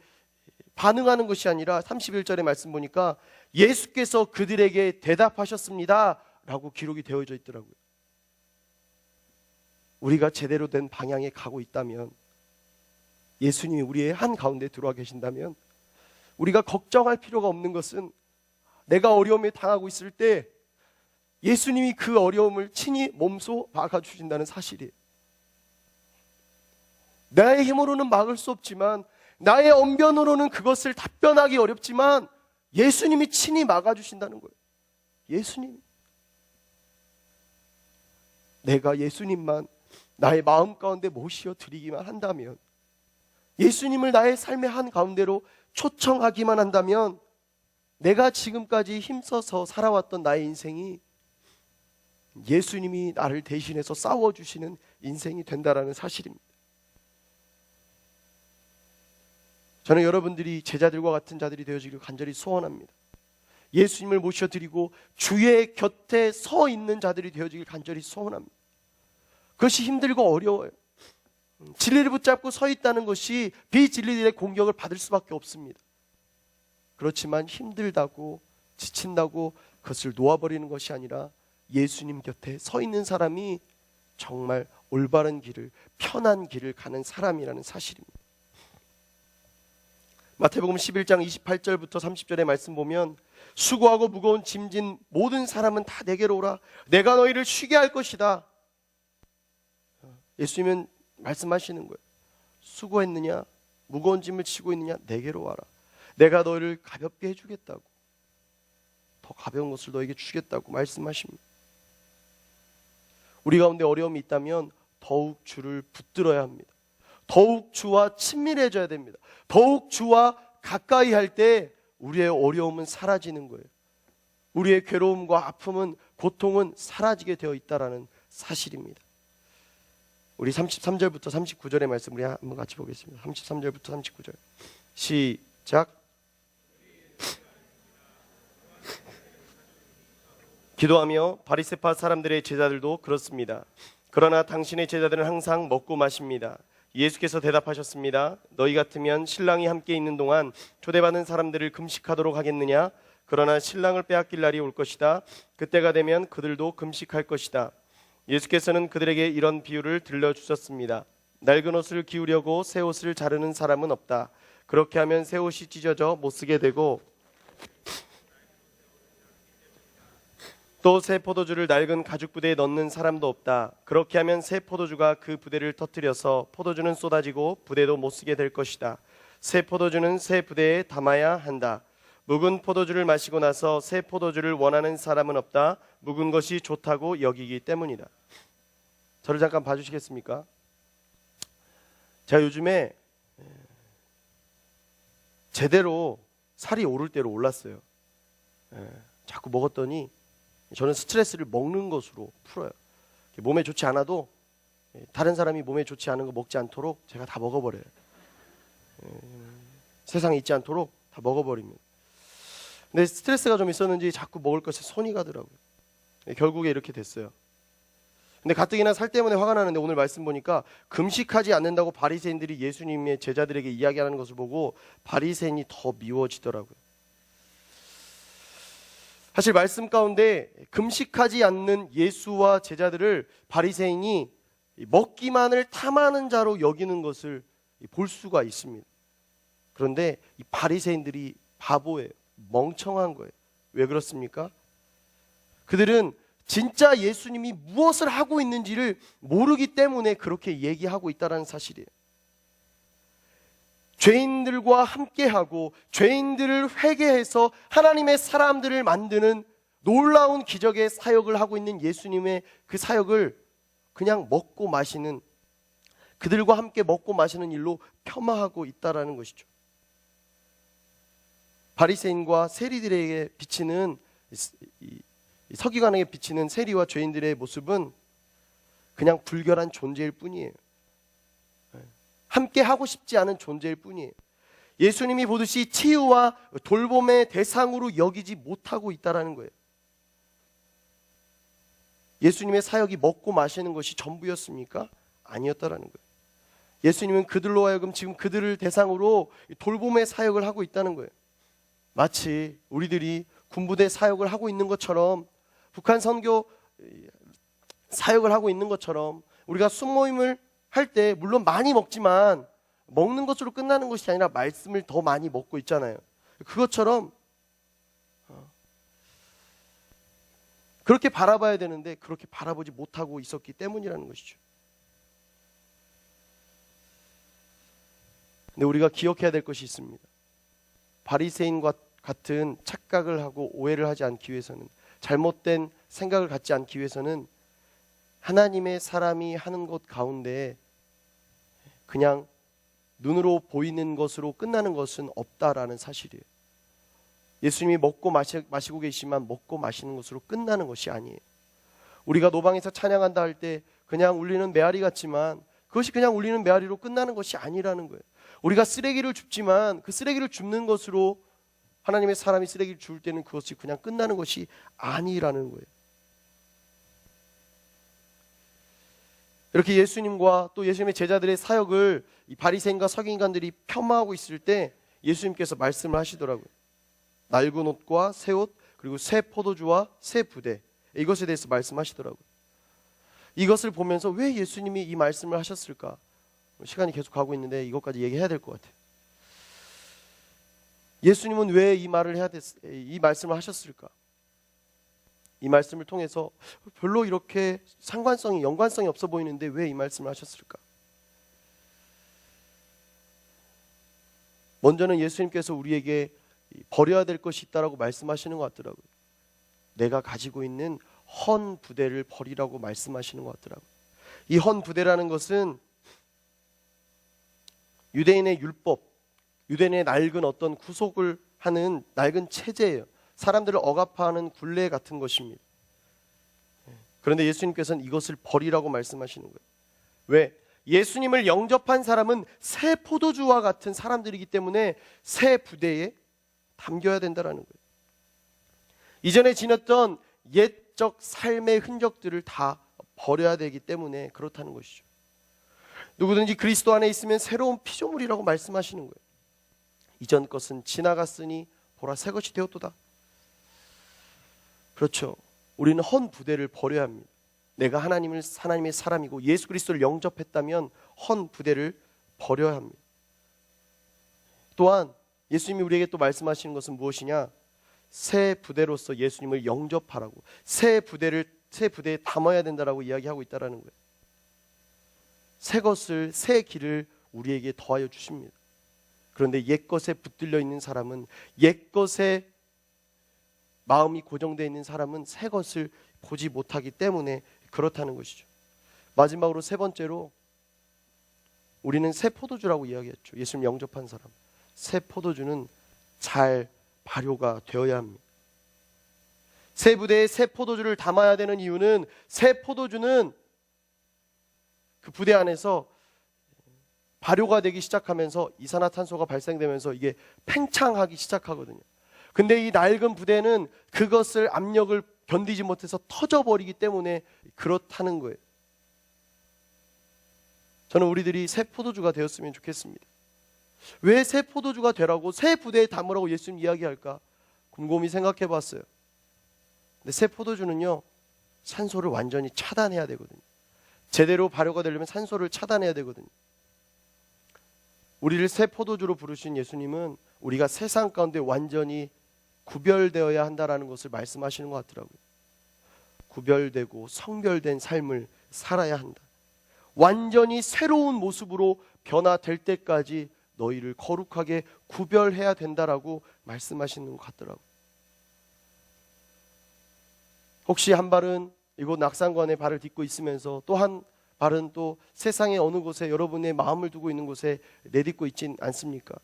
Speaker 2: 반응하는 것이 아니라 31절의 말씀 보니까 예수께서 그들에게 대답하셨습니다 라고 기록이 되어져 있더라고요. 우리가 제대로 된 방향에 가고 있다면, 예수님이 우리의 한가운데 들어와 계신다면 우리가 걱정할 필요가 없는 것은 내가 어려움에 당하고 있을 때 예수님이 그 어려움을 친히 몸소 막아주신다는 사실이에요. 나의 힘으로는 막을 수 없지만, 나의 언변으로는 그것을 답변하기 어렵지만 예수님이 친히 막아주신다는 거예요. 예수님. 내가 예수님만 나의 마음 가운데 모시어 드리기만 한다면, 예수님을 나의 삶의 한가운데로 초청하기만 한다면 내가 지금까지 힘써서 살아왔던 나의 인생이 예수님이 나를 대신해서 싸워주시는 인생이 된다라는 사실입니다. 저는 여러분들이 제자들과 같은 자들이 되어지기를 간절히 소원합니다. 예수님을 모셔드리고 주의 곁에 서 있는 자들이 되어지길 간절히 소원합니다. 그것이 힘들고 어려워요. 진리를 붙잡고 서 있다는 것이 비진리들의 공격을 받을 수밖에 없습니다. 그렇지만 힘들다고 지친다고 그것을 놓아버리는 것이 아니라 예수님 곁에 서 있는 사람이 정말 올바른 길을, 편한 길을 가는 사람이라는 사실입니다. 마태복음 11장 28절부터 30절의 말씀 보면, 수고하고 무거운 짐진 모든 사람은 다 내게로 오라. 내가 너희를 쉬게 할 것이다. 예수님은 말씀하시는 거예요. 수고했느냐, 무거운 짐을 지고 있느냐, 내게로 와라. 내가 너희를 가볍게 해주겠다고, 더 가벼운 것을 너에게 주겠다고 말씀하십니다. 우리 가운데 어려움이 있다면 더욱 주를 붙들어야 합니다. 더욱 주와 친밀해져야 됩니다. 더욱 주와 가까이 할 때 우리의 어려움은 사라지는 거예요. 우리의 괴로움과 아픔은, 고통은 사라지게 되어 있다라는 사실입니다. 우리 33절부터 39절의 말씀 우리 한번 같이 보겠습니다. 33절부터 39절 시작. 기도하며 바리새파 사람들의 제자들도 그렇습니다. 그러나 당신의 제자들은 항상 먹고 마십니다. 예수께서 대답하셨습니다. 너희 같으면 신랑이 함께 있는 동안 초대받은 사람들을 금식하도록 하겠느냐? 그러나 신랑을 빼앗길 날이 올 것이다. 그때가 되면 그들도 금식할 것이다. 예수께서는 그들에게 이런 비유를 들려주셨습니다. 낡은 옷을 기우려고 새 옷을 자르는 사람은 없다. 그렇게 하면 새 옷이 찢어져 못쓰게 되고, 또 새 포도주를 낡은 가죽 부대에 넣는 사람도 없다. 그렇게 하면 새 포도주가 그 부대를 터뜨려서 포도주는 쏟아지고 부대도 못쓰게 될 것이다. 새 포도주는 새 부대에 담아야 한다. 묵은 포도주를 마시고 나서 새 포도주를 원하는 사람은 없다. 묵은 것이 좋다고 여기기 때문이다. 저를 잠깐 봐주시겠습니까? 제가 요즘에 제대로 살이 오를 대로 올랐어요. 자꾸 먹었더니 저는 스트레스를 먹는 것으로 풀어요. 몸에 좋지 않아도 다른 사람이 몸에 좋지 않은 거 먹지 않도록 제가 다 먹어버려요. 세상에 있지 않도록 다 먹어버립니다. 근데 스트레스가 좀 있었는지 자꾸 먹을 것에 손이 가더라고요. 결국에 이렇게 됐어요. 근데 가뜩이나 살 때문에 화가 나는데 오늘 말씀 보니까 금식하지 않는다고 바리새인들이 예수님의 제자들에게 이야기하는 것을 보고 바리새인이 더 미워지더라고요. 사실 말씀 가운데 금식하지 않는 예수와 제자들을 바리새인이 먹기만을 탐하는 자로 여기는 것을 볼 수가 있습니다. 그런데 이 바리새인들이 바보예요. 멍청한 거예요. 왜 그렇습니까? 그들은 진짜 예수님이 무엇을 하고 있는지를 모르기 때문에 그렇게 얘기하고 있다는 사실이에요. 죄인들과 함께하고 죄인들을 회개해서 하나님의 사람들을 만드는 놀라운 기적의 사역을 하고 있는 예수님의 그 사역을 그냥 먹고 마시는, 그들과 함께 먹고 마시는 일로 폄하하고 있다라는 것이죠. 바리새인과 세리들에게 비치는, 서기관에게 비치는 세리와 죄인들의 모습은 그냥 불결한 존재일 뿐이에요. 함께 하고 싶지 않은 존재일 뿐이에요. 예수님이 보듯이 치유와 돌봄의 대상으로 여기지 못하고 있다는 거예요. 예수님의 사역이 먹고 마시는 것이 전부였습니까? 아니었다라는 거예요. 예수님은 그들로 하여금 지금 그들을 대상으로 돌봄의 사역을 하고 있다는 거예요. 마치 우리들이 군부대 사역을 하고 있는 것처럼, 북한 선교 사역을 하고 있는 것처럼, 우리가 순모임을 할 때 물론 많이 먹지만 먹는 것으로 끝나는 것이 아니라 말씀을 더 많이 먹고 있잖아요. 그것처럼 그렇게 바라봐야 되는데 그렇게 바라보지 못하고 있었기 때문이라는 것이죠. 근데 우리가 기억해야 될 것이 있습니다. 바리새인과 같은 착각을 하고 오해를 하지 않기 위해서는, 잘못된 생각을 갖지 않기 위해서는 하나님의 사람이 하는 것 가운데 그냥 눈으로 보이는 것으로 끝나는 것은 없다라는 사실이에요. 예수님이 먹고 마시고 계시지만 먹고 마시는 것으로 끝나는 것이 아니에요. 우리가 노방에서 찬양한다 할 때 그냥 울리는 메아리 같지만 그것이 그냥 울리는 메아리로 끝나는 것이 아니라는 거예요. 우리가 쓰레기를 줍지만 그 쓰레기를 줍는 것으로, 하나님의 사람이 쓰레기를 줄 때는 그것이 그냥 끝나는 것이 아니라는 거예요. 이렇게 예수님과 또 예수님의 제자들의 사역을 이 바리새인과 서기관들이 폄하하고 있을 때 예수님께서 말씀을 하시더라고요. 낡은 옷과 새 옷, 그리고 새 포도주와 새 부대, 이것에 대해서 말씀하시더라고요. 이것을 보면서 왜 예수님이 이 말씀을 하셨을까? 시간이 계속 가고 있는데 이것까지 얘기해야 될 것 같아요. 예수님은 왜 이 말씀을 하셨을까? 이 말씀을 통해서 별로 이렇게 연관성이 없어 보이는데 왜 이 말씀을 하셨을까? 먼저는 예수님께서 우리에게 버려야 될 것이 있다라고 말씀하시는 것 같더라고요. 내가 가지고 있는 헌 부대를 버리라고 말씀하시는 것 같더라고요. 이 헌 부대라는 것은 유대인의 율법, 유대인의 낡은 어떤 구속을 하는 낡은 체제예요. 사람들을 억압하는 굴레 같은 것입니다. 그런데 예수님께서는 이것을 버리라고 말씀하시는 거예요. 왜? 예수님을 영접한 사람은 새 포도주와 같은 사람들이기 때문에 새 부대에 담겨야 된다는 거예요. 이전에 지녔던 옛적 삶의 흔적들을 다 버려야 되기 때문에 그렇다는 것이죠. 누구든지 그리스도 안에 있으면 새로운 피조물이라고 말씀하시는 거예요. 이전 것은 지나갔으니 보라 새 것이 되었도다. 그렇죠. 우리는 헌 부대를 버려야 합니다. 내가 하나님의 사람이고 예수 그리스도를 영접했다면 헌 부대를 버려야 합니다. 또한 예수님이 우리에게 또 말씀하시는 것은 무엇이냐? 새 부대로서 예수님을 영접하라고, 새 부대에 담아야 된다라고 이야기하고 있다라는 거예요. 새 것을, 새 길을 우리에게 더하여 주십니다. 그런데 옛 것에 붙들려 있는 사람은, 옛 것에 마음이 고정되어 있는 사람은 새 것을 보지 못하기 때문에 그렇다는 것이죠. 마지막으로 세 번째로, 우리는 새 포도주라고 이야기했죠. 예수님 영접한 사람. 새 포도주는 잘 발효가 되어야 합니다. 새 부대에 새 포도주를 담아야 되는 이유는, 새 포도주는 그 부대 안에서 발효가 되기 시작하면서 이산화탄소가 발생되면서 이게 팽창하기 시작하거든요. 근데 이 낡은 부대는 그것을, 압력을 견디지 못해서 터져버리기 때문에 그렇다는 거예요. 저는 우리들이 새 포도주가 되었으면 좋겠습니다. 왜 새 포도주가 되라고, 새 부대에 담으라고 예수님 이야기할까? 곰곰이 생각해 봤어요. 근데 새 포도주는요, 산소를 완전히 차단해야 되거든요. 제대로 발효가 되려면 산소를 차단해야 되거든요. 우리를 새 포도주로 부르신 예수님은 우리가 세상 가운데 완전히 구별되어야 한다라는 것을 말씀하시는 것 같더라고요. 구별되고 성별된 삶을 살아야 한다. 완전히 새로운 모습으로 변화될 때까지 너희를 거룩하게 구별해야 된다라고 말씀하시는 것 같더라고요. 혹시 한 발은 이곳 낙산관에 발을 딛고 있으면서 또 한 발은 또 세상의 어느 곳에, 여러분의 마음을 두고 있는 곳에 내딛고 있진 않습니까?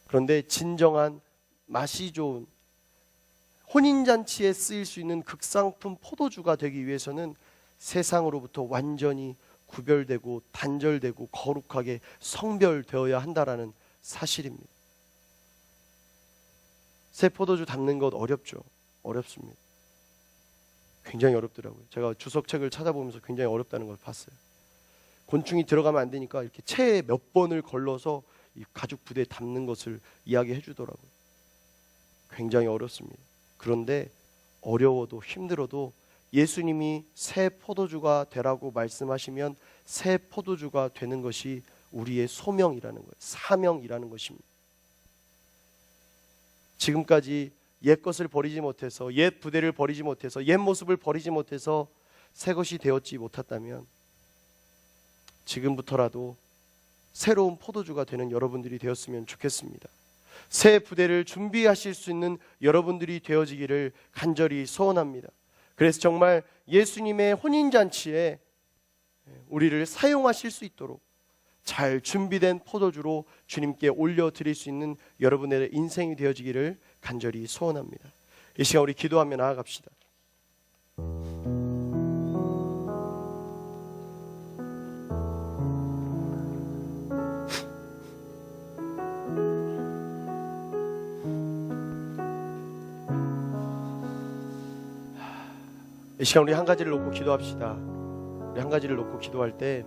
Speaker 2: 그런데 진정한 맛이 좋은 혼인잔치에 쓰일 수 있는 극상품 포도주가 되기 위해서는 세상으로부터 완전히 구별되고 단절되고 거룩하게 성별되어야 한다라는 사실입니다. 새 포도주 담는 것 어렵죠. 어렵습니다. 굉장히 어렵더라고요. 제가 주석책을 찾아보면서 굉장히 어렵다는 걸 봤어요. 곤충이 들어가면 안 되니까 이렇게 채에 몇 번을 걸러서 이 가죽 부대에 담는 것을 이야기해 주더라고요. 굉장히 어렵습니다. 그런데 어려워도 힘들어도 예수님이 새 포도주가 되라고 말씀하시면 새 포도주가 되는 것이 우리의 소명이라는 거예요. 사명이라는 것입니다. 지금까지 옛 것을 버리지 못해서, 옛 부대를 버리지 못해서, 옛 모습을 버리지 못해서 새 것이 되었지 못했다면 지금부터라도 새로운 포도주가 되는 여러분들이 되었으면 좋겠습니다. 새 부대를 준비하실 수 있는 여러분들이 되어지기를 간절히 소원합니다. 그래서 정말 예수님의 혼인잔치에 우리를 사용하실 수 있도록 잘 준비된 포도주로 주님께 올려드릴 수 있는 여러분의 인생이 되어지기를 간절히 소원합니다. 이 시간 우리 기도하며 나아갑시다. 이 시간 우리 한 가지를 놓고 기도합시다. 우리 한 가지를 놓고 기도할 때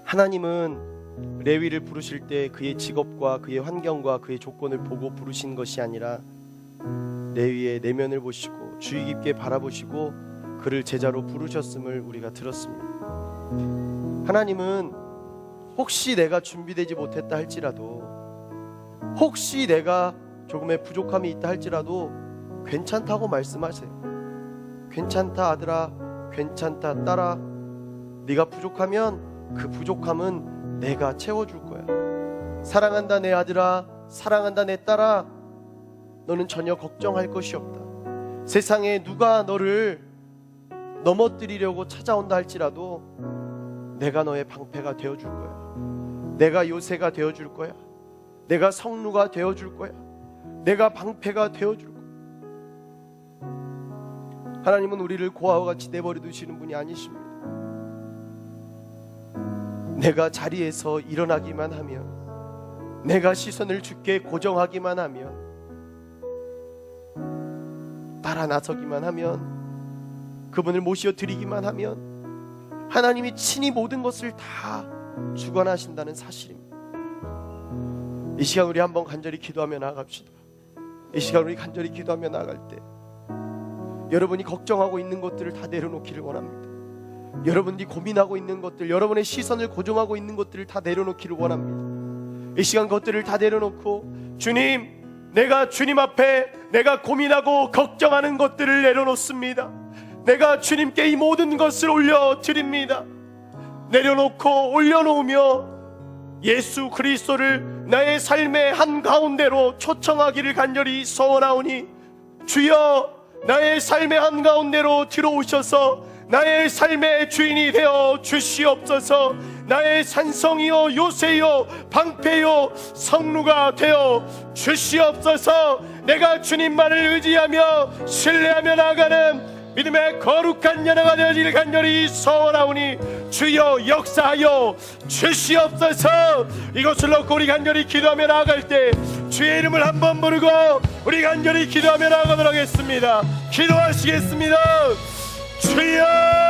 Speaker 2: 하나님은 레위를 부르실 때 그의 직업과 그의 환경과 그의 조건을 보고 부르신 것이 아니라 레위의 내면을 보시고 주의 깊게 바라보시고 그를 제자로 부르셨음을 우리가 들었습니다. 하나님은 혹시 내가 준비되지 못했다 할지라도, 혹시 내가 조금의 부족함이 있다 할지라도 괜찮다고 말씀하세요. 괜찮다 아들아, 괜찮다 딸아, 네가 부족하면 그 부족함은 내가 채워줄 거야. 사랑한다 내 아들아, 사랑한다 내 딸아, 너는 전혀 걱정할 것이 없다. 세상에 누가 너를 넘어뜨리려고 찾아온다 할지라도 내가 너의 방패가 되어줄 거야. 내가 요새가 되어줄 거야. 내가 성루가 되어줄 거야. 내가 방패가 되어줄 거야. 하나님은 우리를 고아와 같이 내버려 두시는 분이 아니십니다. 내가 자리에서 일어나기만 하면, 내가 시선을 주께 고정하기만 하면, 따라 나서기만 하면, 그분을 모시어 드리기만 하면 하나님이 친히 모든 것을 다 주관하신다는 사실입니다. 이 시간 우리 한번 간절히 기도하며 나아갑시다. 이 시간 우리 간절히 기도하며 나아갈 때 여러분이 걱정하고 있는 것들을 다 내려놓기를 원합니다. 여러분이 고민하고 있는 것들, 여러분의 시선을 고정하고 있는 것들을 다 내려놓기를 원합니다. 이 시간 그것들을 다 내려놓고, 주님, 내가 주님 앞에 내가 고민하고 걱정하는 것들을 내려놓습니다. 내가 주님께 이 모든 것을 올려드립니다. 내려놓고 올려놓으며 예수 그리스도를 나의 삶의 한가운데로 초청하기를 간절히 소원하오니, 주여 나의 삶의 한가운데로 들어오셔서 나의 삶의 주인이 되어 주시옵소서. 나의 산성이요 요새요 방패요 성루가 되어 주시옵소서. 내가 주님만을 의지하며 신뢰하며 나아가는 믿음의 거룩한 연화가 되어지길 간절히 소원하오니 주여 역사하여 주시옵소서. 이것을 놓고 우리 간절히 기도하며 나아갈 때 주의 이름을 한번 부르고 우리 간절히 기도하며 나아가도록 하겠습니다. 기도하시겠습니다. 주여